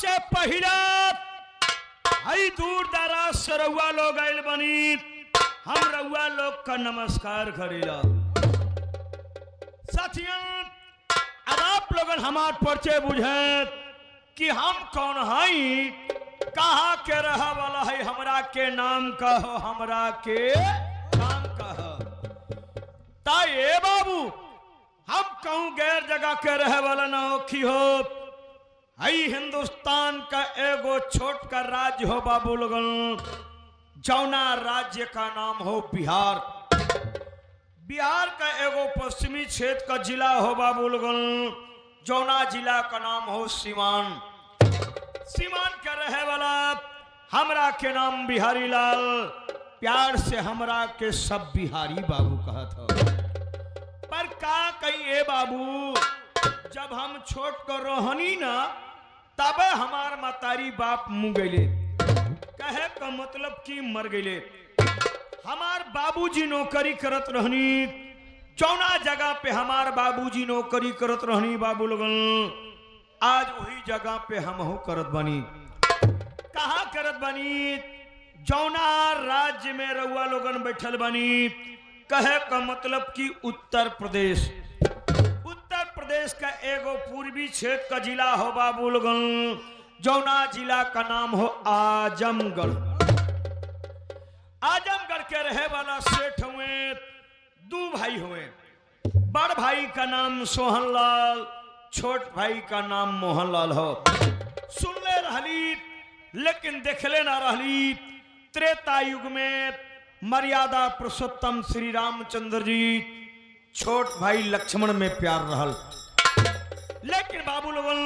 से पहले हई दूर दराज से रउआ लोग आइल बनी, हम रउआ लोग का नमस्कार करेला। साथियों, अब आप लोगन हमार परिचय बुझे कि हम कौन हई, कहाँ के रहा वाला है, हमरा के नाम कहो, हमरा के नाम कहो। ताए बाबू, हम कहूं गैर जगह के रहे वाला ना होखी हो। हई हिंदुस्तान का एगो छोट का राज्य हो बाबू लोगन, जौना राज्य का नाम हो बिहार। बिहार का एगो पश्चिमी क्षेत्र का जिला हो बाबू लोगन, जौना जिला का नाम हो सीवान। सीवान का रहे वाला हमरा के नाम बिहारी लाल, प्यार से हमरा के सब बिहारी बाबू कहत हो। पर का कही ए बाबू, जब हम छोट कर रोहनी ना, तबे हमार मातारी बाप मुँह गए, कहे का मतलब कि मर गए। हमार बाबूजी नौकरी करत रहनी, जौना जगह पे हमार बाबूजी नौकरी करत रहनी बाबू लोगन, आज वही जगह पे हम हो करत बनी। कहाँ करत बनी? जौना राज्य में रउआ लोगन बैठल बनी, कहे का मतलब कि उत्तर प्रदेश। उत्तर प्रदेश का एगो पूर्वी क्षेत्र का जिला हो बाबू लोगन, जौना जिला का नाम हो आजमगढ़। आजमगढ़ के रहे वाला सेठ हुए, दो भाई हुए। बड़ भाई का नाम सोहनलाल, छोट भाई का नाम मोहनलाल हो। सुनले रहली लेकिन देखले ना रहली। त्रेता युग में मर्यादा पुरुषोत्तम श्री रामचंद्र जी छोट भाई लक्ष्मण में प्यार रहल। लेकिन बाबू लोगन,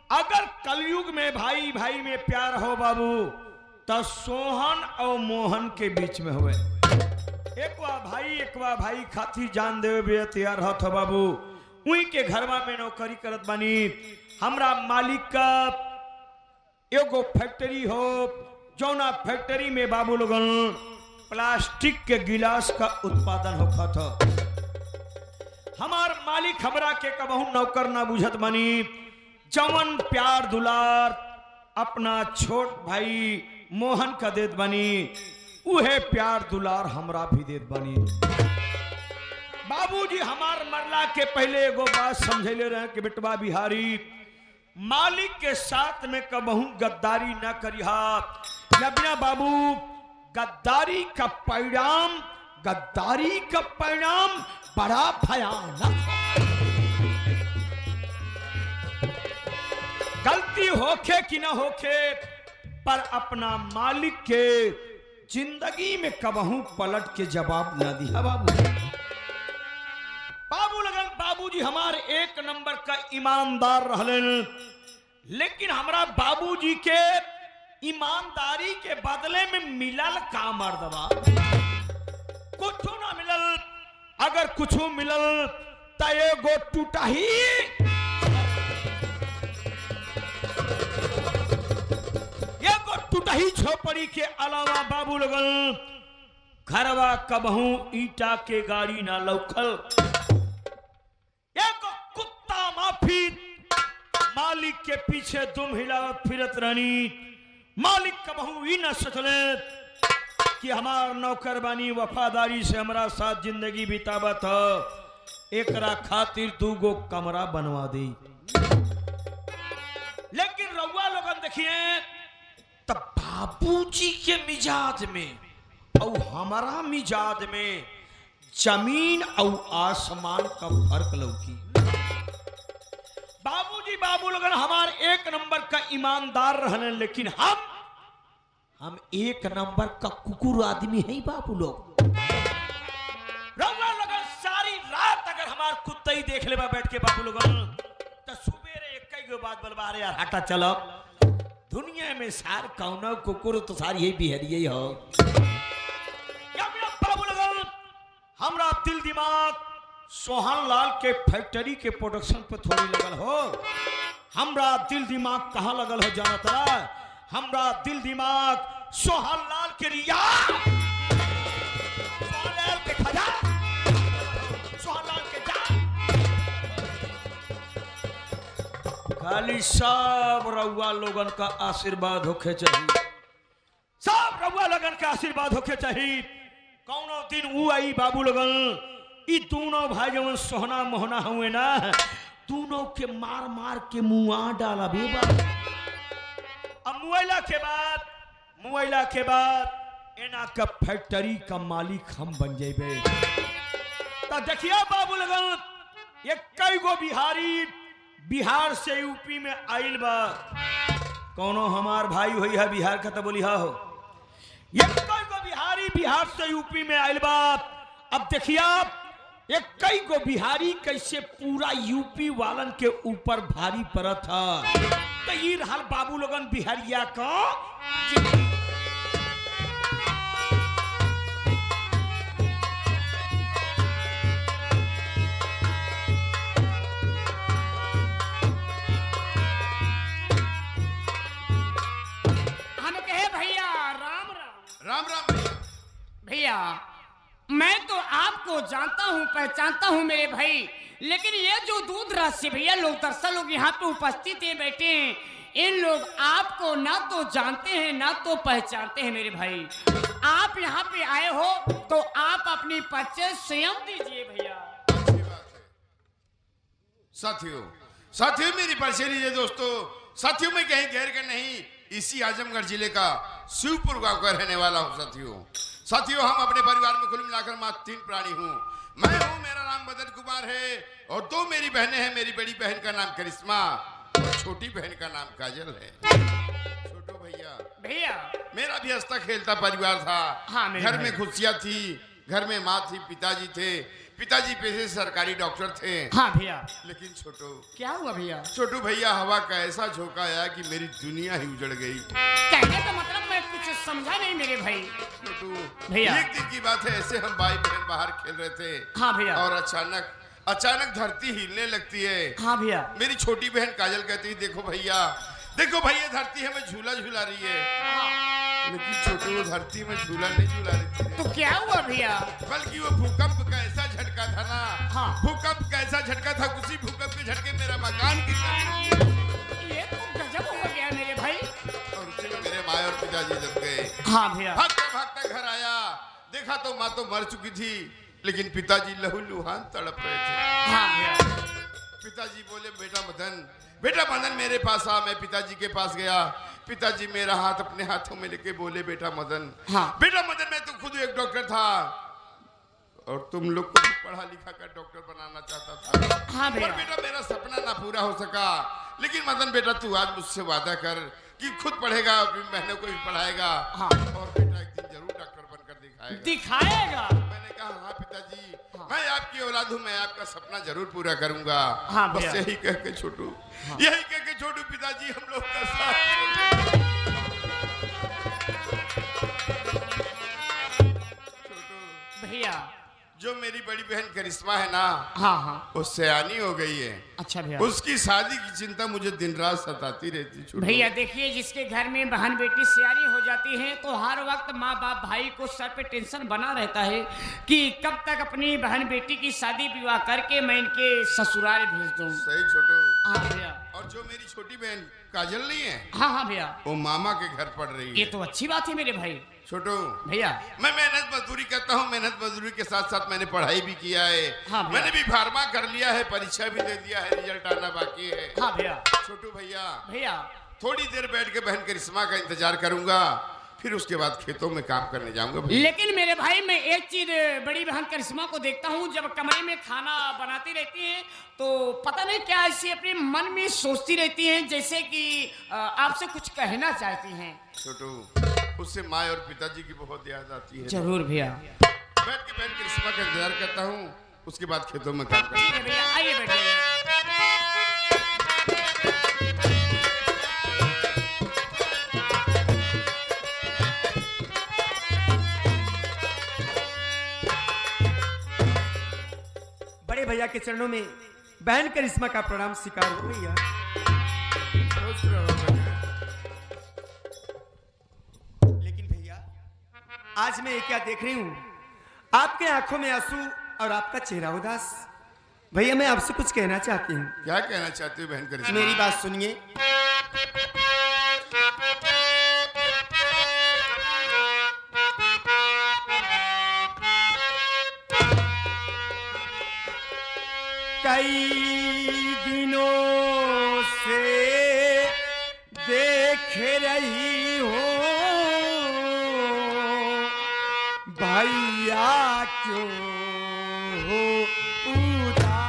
अगर कलयुग में भाई भाई में प्यार हो बाबू, तो सोहन और मोहन के बीच में हुए। एक भाई खातिर जान देवे भी तैयार हो था बाबू। उही के घरवा में नौकरी करत बानी। हमरा मालिक का एगो फैक्ट्री हो, जौना फैक्ट्री में बाबू लोगन प्लास्टिक के गिलास का उत्पादन होता था। हमार मालिक हमरा के कबहू नौकर ना बुझत बानी। जवन प्यार दुलार अपना छोट भाई मोहन का देत बनी, उहे प्यार दुलार हमरा भी देत बनी। बाबूजी हमार मरला के पहले एगो बात समझले रहे कि बेटवा बिहारी, मालिक के साथ में कबहू गद्दारी ना करिहा। जब बाबू, गद्दारी का परिणाम बड़ा भयानक। गलती होखे कि ना होखे, पर अपना मालिक के जिंदगी में कबहू पलट के जवाब ना दिया बाबू। बाबूजी हमारे एक नंबर का ईमानदार रहले, लेकिन हमरा बाबूजी के ईमानदारी के बदले में मिलल का मर्दवा? कुछ ना मिलल। अगर कुछ मिलल तो एगो टूटही झोपड़ी के अलावा बाबू लोगन घरवा कबहू ईटा के गाड़ी ना लौखल। एक कुत्ता माफी मालिक के पीछे दुम हिलावत फिरत रहनी। मालिक कबहू ही ना सोचले कि हमार नौकर बानी वफादारी से हमारा साथ जिंदगी बितावत है, एकरा खातिर 2 गो कमरा बनवा दी। लेकिन रउआ लोगन देखिए, तब बाबूजी के मिजाज में और हमारा मिजाज में जमीन और आसमान का फर्क लौकी। बाबूजी बाबू लोगन हमार एक नंबर का ईमानदार रहने, लेकिन हम एक नंबर का कुकुर आदमी है बाबू लोग। रउआ लोगन सारी रात अगर हमार कुत्ता ही देख लेबा बैठ के बाबू लोगन, तो सुबेरे एक गो बात बोलबा, अरे यार हटा चलो, दुनिया में सार कौनो कुकुर तो सारी यही बिहरिये हो। बाबू लोगन, हमरा दिल दिमाग सोहन लाल के फैक्ट्री के प्रोडक्शन पे थोड़ी लगल हो। हमरा दिल दिमाग कहाँ लगल हो जानता? हमरा दिल दिमाग सोहन लाल के रिया, सोहन लाल के खजा, सोहन लाल के जा। खाली सब रउआ लोगन का आशीर्वाद होके चाहिए, सब रउआ लोगन का आशीर्वाद होके चाहिए। कौनो दिन ऊ आई बाबू लोगन, ई दोनों भाई जवन सोहना मोहना हुए ना, दोनों के मार मार के मुआ डाला बेबा। अब मुआइला के बाद एना का फैक्ट्री का मालिक हम बन जेबे। तो देखिए बाबू लगन, ये कई गो बिहारी बिहार से यूपी में आइल बा। कौनो हमार भाई हुई है बिहार का तो बोली हा हो, ये कई गो बिहारी बिहार से यूपी में आइल बा। अब देखिए ये कई गो बिहारी कैसे पूरा यूपी वालन के ऊपर भारी पड़त था। तो ये रहल बाबू लोगन बिहारिया का। हम कहे भैया राम राम। राम राम भैया मैं तो आपको जानता हूँ, पहचानता हूँ मेरे भाई, लेकिन ये जो दूध राशि भैया लोग दरअसल लोग यहाँ पे उपस्थित हैं, बैठे हैं, इन लोग आपको ना तो जानते हैं ना तो पहचानते हैं मेरे भाई। आप यहाँ पे आए हो तो आप अपनी परिचय स्वयं दीजिए भैया। अच्छी बात है। साथियों मेरी परिचय लीजिए दोस्तों। साथियों मैं कहीं गैर कर नहीं, इसी आजमगढ़ जिले का शिवपुर गांव का रहने वाला हूँ। साथियों हम अपने परिवार में कुल मिलाकर मात्र 3 प्राणी हूँ। मैं हूँ, मेरा नाम मदन कुमार है, और 2 मेरी बहनें हैं। मेरी बड़ी बहन का नाम करिश्मा और छोटी बहन का नाम काजल है। छोटो भैया मेरा भी हंसता खेलता परिवार था। हाँ, घर में खुशियाँ थी, घर में माँ थी, पिताजी थे। पिताजी पेशे सरकारी डॉक्टर थे। हाँ भैया। लेकिन क्या हुआ भैया? छोटू भैया हवा का ऐसा झोंका आया कि मेरी दुनिया ही उजड़ गई। कहने का मतलब मैं कुछ समझा नहीं मेरे भाई। छोटू भैया, एक दिन की बात है, ऐसे हम भाई बहन बाहर खेल रहे थे। हाँ भैया। और अचानक धरती हिलने लगती है। हाँ भैया। मेरी छोटी बहन काजल कहती है, देखो भैया धरती हमें झूला झूला रही है। लेकिन छोटू वो धरती में झूला नहीं झूला रही थी। तो क्या हुआ भैया? बल्कि वो भूकंप का ऐसा झटका था ना। हाँ। भूकंप का ऐसा झटका था, उसी भूकंप के झटके मेरा मकान गिर गया। ये तो गजब हो गया मेरे भाई। और उसी में मेरे माँ और पिताजी दब गए। हाँ भैया। भागता घर आया, देखा तो माँ तो मर चुकी थी, लेकिन पिताजी लहूलुहान तड़प रहे थे। हाँ भैया। पिताजी बोले, बेटा मदन मेरे पास आ। मैं पिताजी के पास गया। पिताजी मेरा हाथ अपने हाथों में लेके बोले, बेटा मदन। हाँ। बेटा मदन, मैं तो खुद एक डॉक्टर था और तुम लोग को भी पढ़ा लिखा कर डॉक्टर बनाना चाहता था। हाँ भैया। पर बेटा मेरा सपना ना पूरा हो सका। लेकिन मदन बेटा तू आज मुझसे वादा कर कि खुद पढ़ेगा, अपनी बहनों को भी पढ़ाएगा। हाँ। और बेटा एक दिन जरूर डॉक्टर बनकर दिखाएगा। मैंने कहा हाँ पिताजी, मैं आपकी औलाद हूँ, मैं आपका सपना जरूर पूरा करूंगा। हाँ बस यही कह के छोटू पिताजी हम लोग का साथ। छोटू भैया, जो मेरी बड़ी बहन करिश्मा है ना, हाँ वो सयानी हो गई है। अच्छा भैया। उसकी शादी की चिंता मुझे दिन रात सताती रहती। छोटू भैया देखिए, जिसके घर में बहन बेटी सियारी हो जाती है तो हर वक्त माँ बाप भाई को सर पे टेंशन बना रहता है कि कब तक अपनी बहन बेटी की शादी विवाह करके मैं इनके ससुराल भेज दूं। सही छोटू। हाँ भैया। और जो मेरी छोटी बहन काजल नहीं है, हाँ भैया, वो मामा के घर पढ़ रही है। ये तो अच्छी बात है मेरे भाई। छोटू भैया, मैं मेहनत मजदूरी करता हूँ, मेहनत मजदूरी के साथ साथ मैंने पढ़ाई भी किया है। हाँ भैया। मैंने भी फार्मा कर लिया है, परीक्षा भी दे दिया है, रिजल्ट आना बाकी है। हाँ भैया। छोटू भैया, थोड़ी देर बैठ के बहन करिश्मा का इंतजार करूंगा, फिर उसके बाद खेतों में काम करने जाऊंगा भैया। लेकिन मेरे भाई मैं एक चीज बड़ी बहन करिश्मा को देखता हूँ, जब कमरे में खाना बनाती रहती है तो पता नहीं क्या ऐसी अपने मन में सोचती रहती हैं, जैसे कि आपसे कुछ कहना चाहती हैं। छोटू, उससे माँ और पिताजी की बहुत याद आती है। जरूर भैया। बैठ के बहन करिश्मा का इंतजार करता हूँ, उसके बाद खेतों में काम ठीक है भैया, आइए बैठिए। बड़े भैया के चरणों में बहन करिश्मा का प्रणाम स्वीकार हो भैया। लेकिन भैया, आज मैं ये क्या देख रही हूँ, आपके आंखों में आंसू और आपका चेहरा उदास। भैया मैं आपसे कुछ कहना चाहती हूँ। क्या कहना चाहते हो बहन करिश्मा? मेरी बात सुनिए। कई दिनों से देख रही हो भैया क्यों हो उदास।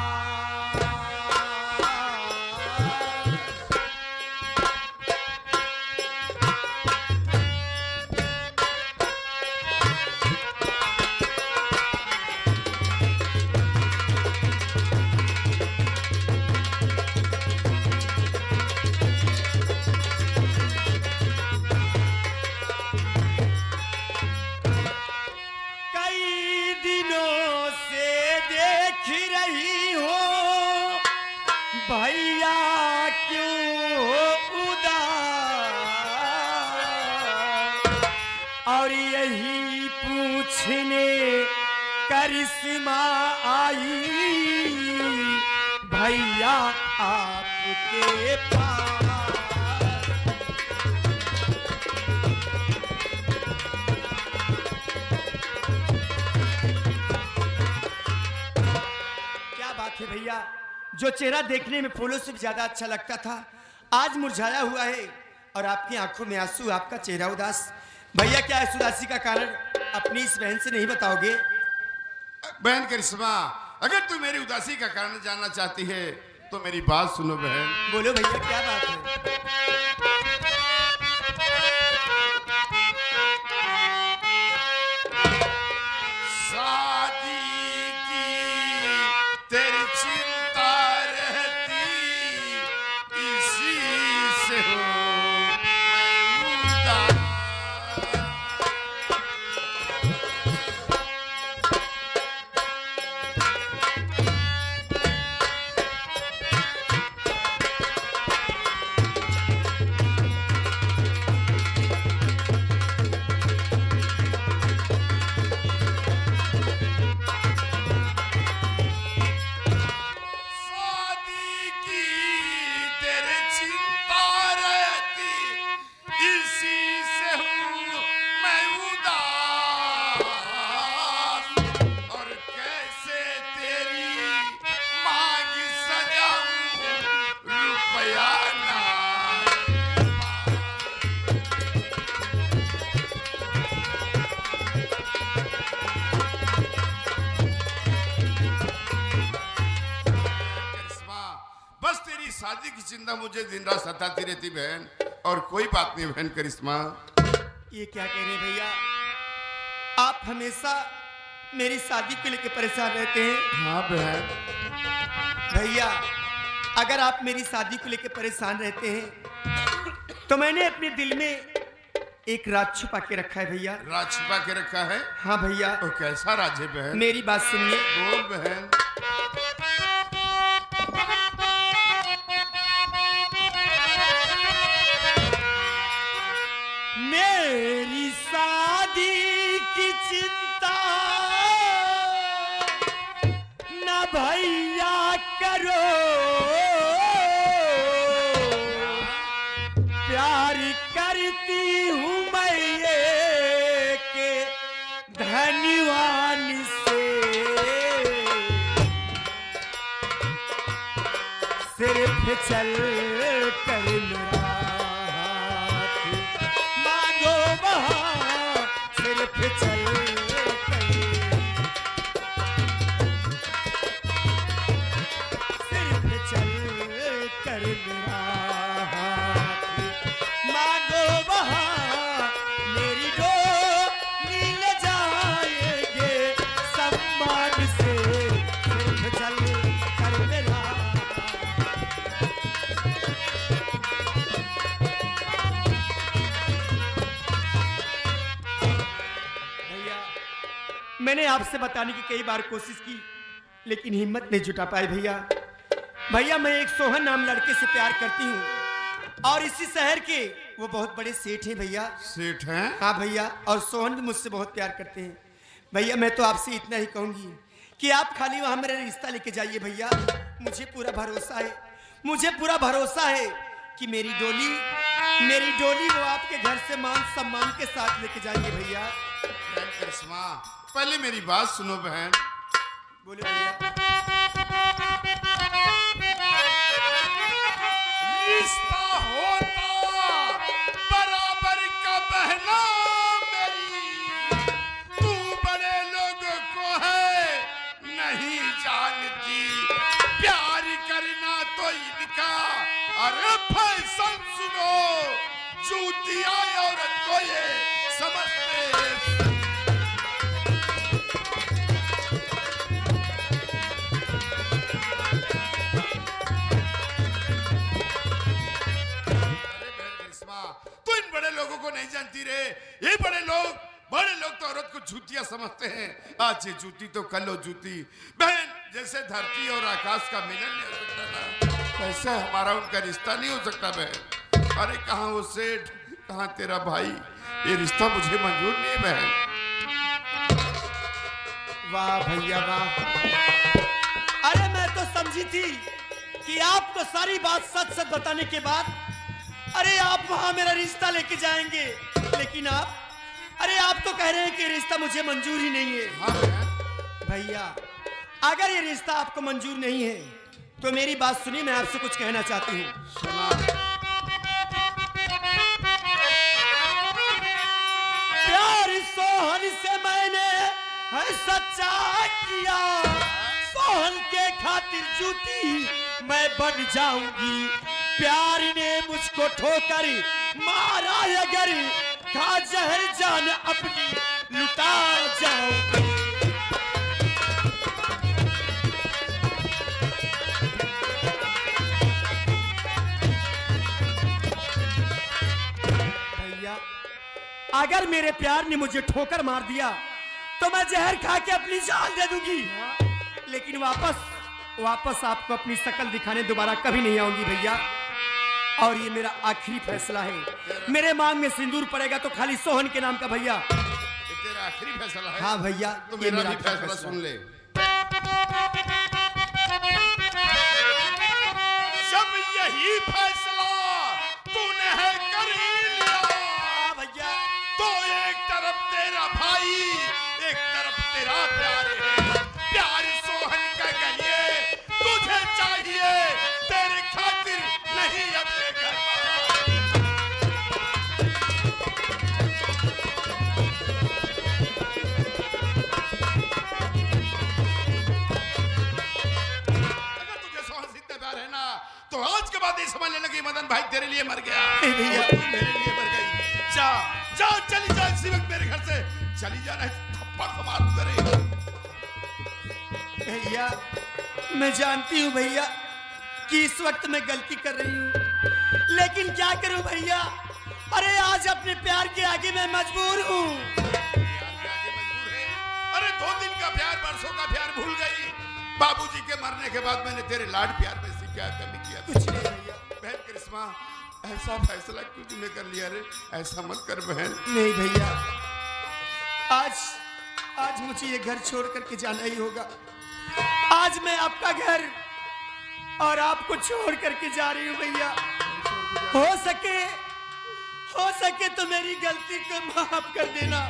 कई दिनों से देख रही हो भैया क्यों हो उदास। और यही पूछने करिश्मा आई भैया आपके पास। क्या बात है भैया, जो चेहरा देखने में फूलों से भी ज्यादा अच्छा लगता था आज मुरझाया हुआ है और आपकी आंखों में आंसू, आपका चेहरा उदास। भैया क्या इस उदासी का कारण अपनी इस बहन से नहीं बताओगे? बहन करिश्मा, अगर तू मेरी उदासी का कारण जानना चाहती है तो मेरी बात सुनो बहन। बोलो भैया क्या बात है? शादी की तेरी चिंता रहती, इसी से हो मैं उदास। शादी की तेरे चिंता रहती, इसी से हूँ मैं उदास। और कैसे तेरी मांग सजाऊं रुपया ना। करिश्मा, बस तेरी शादी की चिंता मुझे दिन रात सताती रहती बहन, और कोई बात नहीं बहन करिश्मा। ये क्या कह रहे हैं भैया, आप हमेशा मेरी शादी को लेकर परेशान रहते हैं। हाँ बहन। भैया अगर आप मेरी शादी को लेकर परेशान रहते हैं तो मैंने अपने दिल में एक राज छुपा के रखा है भैया। राज छिपा के रखा है? हाँ भैया, और कैसा राज है बहन? मेरी बात सुनिए। बोल बहन। मेरी शादी की चिंता न भैया करो, प्यार करती हूँ मैं एक धनवान से। सिर्फ चल कर मेरा हाथ मांगो वहाँ, सिर्फ चल कर, सिर्फ चल कर मेरा हाथ मांगो वहाँ, मेरी डोली ले जाएंगे सम्मान से। सिर्फ चल कर मेरा भैया, मैंने आपसे बताने की कई बार कोशिश की लेकिन हिम्मत नहीं जुटा पाई भैया। भैया मैं एक सोहन नाम लड़के से प्यार करती हूँ और इसी शहर के वो बहुत बड़े सेठ हैं भैया। सेठ हैं? हाँ भैया, और सोहन भी मुझसे बहुत प्यार करते हैं भैया। मैं तो आपसे इतना ही कहूंगी कि आप खाली वहां मेरा रिश्ता लेके जाइए भैया। मुझे पूरा भरोसा है कि मेरी डोली वो आपके घर से मान सम्मान के साथ लेके जाएंगे भैया। बहन करिश्मा, पहले मेरी बात सुनो बहन। बोले भैया। रिश्ता होता बराबर का बहना मेरी, तू बड़े लोगों को है नहीं जानती, प्यार करना तो इनका अरे फैशन सुनो, जूतिया औरत को ये समझते हैं। तो इन बड़े लोगों को नहीं जानती रे, ये बड़े लोग तो औरत को जूतियां समझते हैं। आज ये जूती तो कल हो जूती। बहन, जैसे धरती और आकाश का मिलन नहीं हो सकता ना, वैसे हमारा उनका रिश्ता नहीं हो सकता बहन। अरे कहाँ वो सेठ, कहाँ तेरा भाई, ये रिश्ता मुझे मंजूर नहीं है बहन। वाह भैया वाह। अरे मैं तो समझी थी कि आपको सारी बात सच सच बताने के बाद अरे आप वहां मेरा रिश्ता लेके जाएंगे, लेकिन आप तो कह रहे हैं कि रिश्ता मुझे मंजूर ही नहीं है। हाँ बहन। भैया अगर ये रिश्ता आपको मंजूर नहीं है तो मेरी बात सुनिए, मैं आपसे कुछ कहना चाहती हूँ। सुना। प्यार सोहन से मैंने है सच्चा किया, सोहन के खातिर जूती मैं बन जाऊंगी। प्यार ने मुझको ठोकर मारा, अगर खा जहर जान अपनी लुटा जाऊंगी। भैया अगर मेरे प्यार ने मुझे ठोकर मार दिया तो मैं जहर खा के अपनी जान दे दूंगी, लेकिन वापस आपको अपनी शक्ल दिखाने दोबारा कभी नहीं आऊंगी भैया। और ये मेरा आखिरी फैसला है। मेरे मांग में सिंदूर पड़ेगा तो खाली सोहन के नाम का भैया। ये तेरा आखिरी फैसला है? हाँ भैया, तो ये मेरा मेरा भी फैसला सुन ले। जब यही फैसला तूने है कर ही लिया भैया, तो एक तरफ तेरा भाई, एक तरफ तेरा प्यार है। प्यार सोहन का कहिए तुझे चाहिए, तेरे खातिर नहीं अपने घर अगर तुझे सोहन से इतना प्यार है ना, तो आज के बाद ये समझ लेना कि मदन भाई तेरे लिए मर गया। भैया। और तू मेरे लिए मर गई। जा जा, चली जा इसी वक्त मेरे घर से चली जा, नहीं थप्पड़ से मार तेरे। भैया मैं जानती हूँ भैया कि इस वक्त मैं गलती कर रही हूँ, लेकिन क्या करूँ भैया। अरे आज अपने प्यार के आगे मैं मजबूर हूँ। अरे 2 दिन का प्यार, बरसों का प्यार भूल गई। बाबूजी के मरने के बाद मैंने तेरे लाड प्यार में से क्या कमी किया? कुछ नहीं भैया। बहन करिश्मा, ऐसा फैसला क्यों तूने कर लिया रे? ऐसा मत कर बहन। नहीं भैया, आज मुझे ये घर छोड़ करके जाना ही होगा। आज मैं आपका घर और आपको छोड़ करके जा रही हूँ भैया। हो सके तो मेरी गलती को माफ कर देना,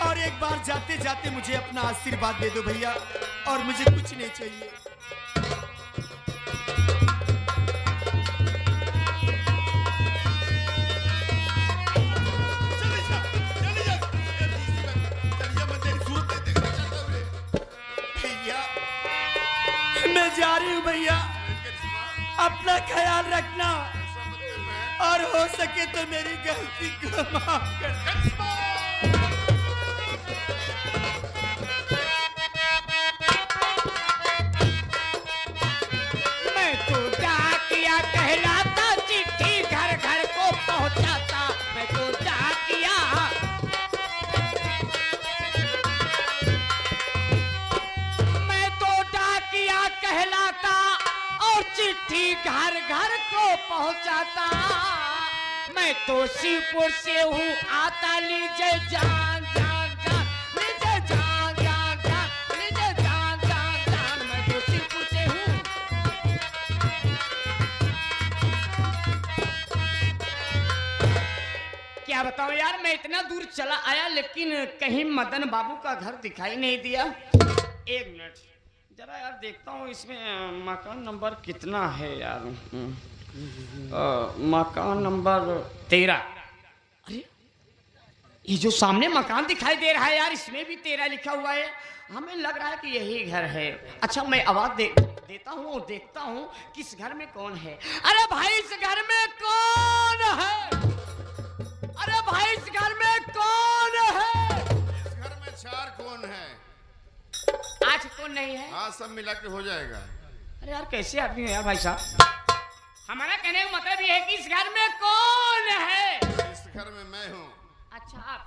और एक बार जाते जाते मुझे अपना आशीर्वाद दे दो भैया, और मुझे कुछ नहीं चाहिए। मैं जा रही हूँ भैया, अपना ख्याल रखना, और हो सके तो मेरी गलती को माफ कर। मैं तो डाकिया कहलाता, चिट्ठी घर घर को पहुंचाता। मैं तो डाकिया, मैं तो डाकिया कहलाता और चिट्ठी घर घर को पहुंचाता। मैं तो शिवपुर से हूँ आता, लीजिए जान जान जान, लीजिए जान जान जान, लीजिए क्या बताऊं यार, मैं इतना दूर चला आया लेकिन कहीं मदन बाबू का घर दिखाई नहीं दिया। एक मिनट जरा यार देखता हूँ इसमें मकान नंबर कितना है यार। मकान नंबर 13। अरे ये जो सामने मकान दिखाई दे रहा है यार, इसमें भी 13 लिखा हुआ है। हमें लग रहा है कि यही घर है। अच्छा मैं आवाज देता हूँ और देखता हूँ किस घर में कौन है। अरे भाई इस घर में कौन है? अरे भाई इस घर में कौन है? इस घर में 4 कौन है? 8 कौन नहीं है? हाँ सब मिला के हो जाएगा। अरे यार कैसे आदमी है यार भाई साहब। हमारा कहने का मतलब ये है कि इस घर में कौन है? इस घर में मैं हूँ। अच्छा आप,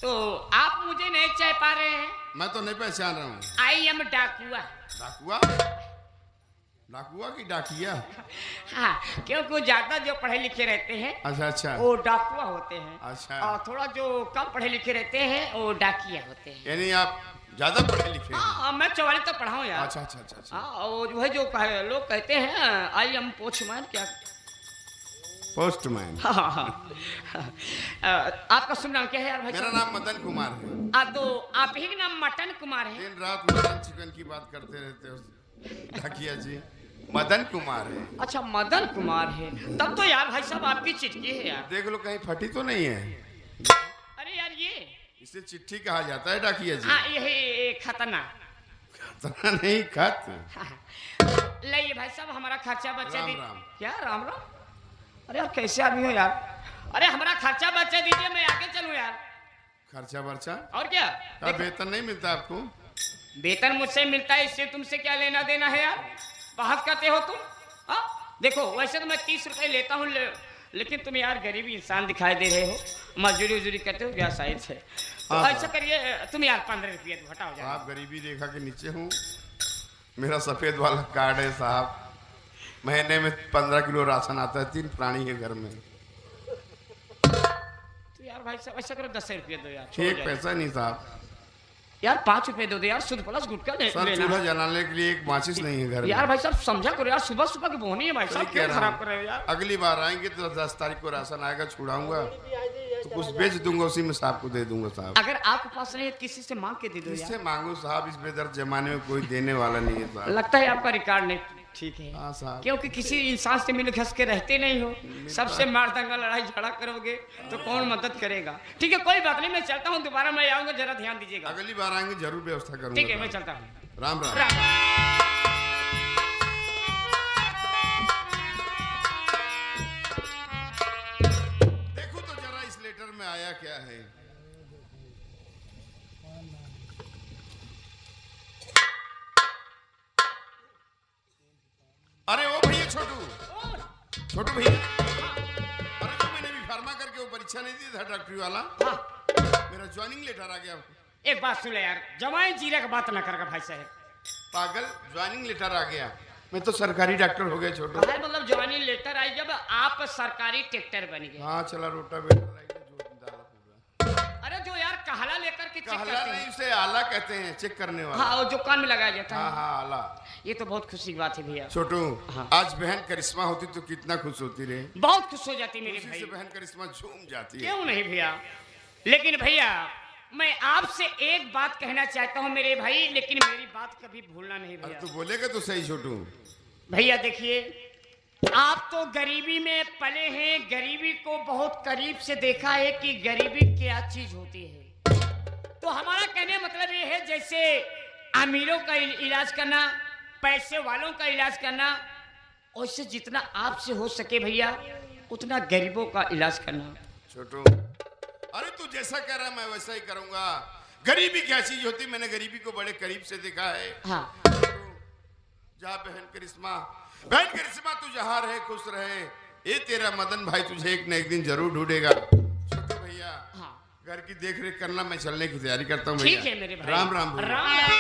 तो आप मुझे नहीं चाह पा रहे हैं? मैं तो नहीं पहचान रहा हूँ। I am Dakua. डाकुआ? डाकुआ की डाकिया? हाँ, क्योंकि ज्यादा जो पढ़े लिखे रहते हैं अच्छा अच्छा। वो डाकुआ होते हैं। अच्छा। और थोड़ा जो कम पढ़े लिखे रहते हैं वो डाकिया होते हैं। यानी आप ज्यादा पढ़े लिखे हैं? हाँ मैं 44 तक पढ़ा हूँ यार। अच्छा अच्छा अच्छा अच्छा। हाँ और जो है जो लोग कहते हैं आई एम पोस्टमैन। क्या? पोस्टमैन? हाँ हाँ। आपका शुभ नाम क्या है यार भाई? मेरा नाम मदन कुमार है। तो आप ही का नाम मटन कुमार है? दिन रात मटन चिकन की बात करते रहते हो डाकिया जी। मदन कुमार है। अच्छा मदन कुमार है, तब तो यार भाई साहब आपकी चिट्ठी है यार। देख लो कहीं फटी तो नहीं है। अरे यार ये इसे चिट्ठी कहा जाता है डाकिया जी। हाँ यही खतरनाक। खतना नहीं खत। लाइए भाई साहब हमारा खर्चा बचा राम दीजिए। राम। क्या राम राम? अरे यार कैसे आदमी हो यार। अरे हमारा खर्चा बचा दीजिए, मैं आगे चलूं यार। खर्चा वर्चा? और क्या? क्या वेतन नहीं मिलता आपको? वेतन मुझसे मिलता है, इससे तुमसे क्या लेना देना है यार? बहस करते हो तुम? हाँ देखो वैसे तो मैं 30 रुपए लेता हूँ लेकिन तुम यार गरीबी इंसान दिखाई दे रहे हो। मजदूरी उजूरी करते हो क्या शायद है? तो हाँ, ऐसा करिए तुम यार 15 रुपये दो, हटाओ जाओ। आप गरीबी रेखा के नीचे हूँ। मेरा सफेद वाला कार्ड है साहब। महीने में 15 किलो राशन आता है। 3 प्राणी है घर में। तो यार भाई साहब ऐसा करो 10 रुपये दो यार। छोड़ एक जाओ। पैसा नहीं साहब। यार 5 रुपए दो यार, शुद्ध प्लस गुटखा सर लेना चूल्हा है। जलाने के लिए एक माचिस नहीं है घर में। यार भाई साहब समझा करो यार, सुबह सुबह की बोहनी है भाई सही साहब, कह क्यों रहा खराब हूँ। कर रहे हो यार? अगली बार आएंगे तो 10 तारीख को राशन आएगा, छुड़ाऊंगा तो कुछ बेच दूंगा, उसी में साहब को दे दूंगा साहब। अगर आपके पास नहीं है किसी से मांग के दे दो किससे यार। मांगू साहब? इस बेदर्द जमाने में कोई देने वाला नहीं है साहब। लगता है आपका रिकॉर्ड नहीं ठीक है। हाँ साहब। क्योंकि किसी इंसान से मिल घस के रहते नहीं हो, सबसे मार दंगा लड़ाई झगड़ा करोगे तो कौन मदद करेगा? ठीक है कोई बात नहीं, मैं चलता हूँ, दोबारा मैं आऊंगा, जरा ध्यान दीजिएगा। अगली बार आएंगे जरूर व्यवस्था करूंगा। ठीक है मैं साहब। चलता हूँ। राम राम। देखो तो जरा इस लेटर में आया क्या है। अरे ओ भैया छोटू भैया। अरे जो मैंने भी फार्मा करके वो परीक्षा नहीं दी था डॉक्टरी वाला, मेरा ज्वाइनिंग लेटर आ गया। एक बात सुन ले यार, जमाई जीरा का बात ना कर भाई साहब। पागल, ज्वाइनिंग लेटर आ गया। मैं तो सरकारी डॉक्टर हो गया छोटू। भाई मतलब जवानी लेटर आई जब आप सरकारी ट्रैक्टर बन गए। हाँ चला रोटा बेटा अरे जो यार कहला लेकर के चेक कहला करते नहीं, हैं। उसे आला कहते हैं, चेक करने वाला। हाँ वो जो कान में लगाया जाता हाँ है। हाँ आला। ये तो बहुत खुशी की बात है भैया। छोटू हाँ। आज बहन करिश्मा होती तो कितना खुश होती रे। बहुत खुश हो जाती मेरे उसी भाई। से बहन करिश्मा झूम जाती है। क्यों नहीं भैया, लेकिन भैया मैं आपसे एक बात कहना चाहता हूँ मेरे भाई, लेकिन मेरी बात कभी भूलना नहीं अब भैया। तू बोलेगा तो सही छोटू। भैया देखिए आप तो गरीबी में पले हैं, गरीबी को बहुत करीब से देखा है कि गरीबी क्या चीज होती है। तो हमारा कहने मतलब ये है जैसे अमीरों का इलाज करना, पैसे वालों का इलाज करना, वैसे जितना आपसे हो सके भैया उतना गरीबों का इलाज करना। छोटू अरे तू जैसा कह रहा मैं वैसा ही करूंगा। गरीबी क्या चीज होती मैंने गरीबी को बड़े करीब से देखा है। हाँ जा बहन करिश्मा तू जहाँ रहे खुश रहे। ये तेरा मदन भाई तुझे एक न एक दिन जरूर ढूंढेगा। छोटू भैया हाँ घर की देख रेख करना, मैं चलने की तैयारी करता हूँ। ठीक है मेरे भाई। राम राम भैया। राम राम।